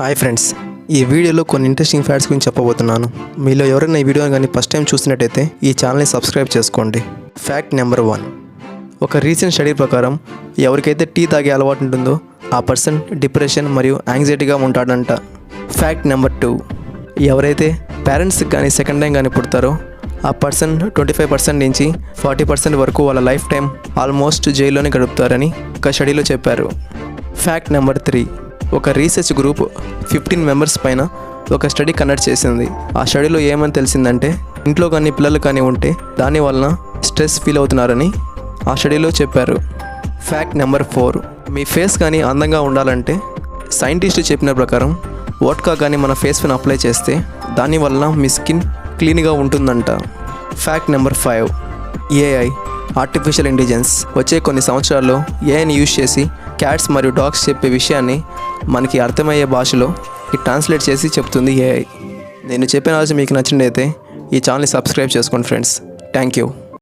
Hi friends, ఈ వీడియోలో కొన్ని ఇంట్రెస్టింగ్ ఫ్యాక్ట్స్ గురించి చెప్పబోతున్నాను. మీలో ఎవరైనా ఈ వీడియోని కానీ ఫస్ట్ టైం చూసినట్టయితే ఈ ఛానల్ని సబ్స్క్రైబ్ చేసుకోండి. Fact number 1. ఒక రీసెంట్ స్టడీ ప్రకారం ఎవరికైతే టీ తాగే అలవాటు ఉంటుందో ఆ పర్సన్ డిప్రెషన్ మరియు యాంగ్జైటీగా ఉంటాడంట. Fact number 2. ఎవరైతే పేరెంట్స్కి కానీ సెకండ్ టైం కానీ పుడతారో ఆ పర్సన్ 25% నుంచి 40% వరకు వాళ్ళ లైఫ్ టైం ఆల్మోస్ట్ జైల్లోనే గడుపుతారని ఒక స్టడీలో చెప్పారు. Fact number 3. ఒక రీసెర్చ్ గ్రూప్ 15 మెంబర్స్ పైన ఒక స్టడీ కండక్ట్ చేసింది. ఆ స్టడీలో ఏమని తెలిసిందంటే ఇంట్లో కానీ పిల్లలు కానీ ఉంటే దాని వలన స్ట్రెస్ ఫీల్ అవుతున్నారని ఆ స్టడీలో చెప్పారు. Fact number 4. మీ ఫేస్ కానీ అందంగా ఉండాలంటే సైంటిస్టులు చెప్పిన ప్రకారం వోడ్కా కానీ మన ఫేస్ పైన అప్లై చేస్తే దాని వలన మీ స్కిన్ క్లీన్గా ఉంటుందంట. Fact number 5. AI artificial intelligence వచ్చే కొన్ని సంవత్సరాల్లో ఏఐని యూజ్ చేసి క్యాట్స్ మరియు డాగ్స్ చెప్పే విషయాన్ని మనకి అర్థమయ్యే భాషలో ట్రాన్స్లేట్ చేసి చెప్తుంది ఏఐ. నేను చెప్పిన ఆలోచన మీకు నచ్చినట్లయితే ఈ ఛానల్ని సబ్స్క్రైబ్ చేసుకోండి ఫ్రెండ్స్. Thank you.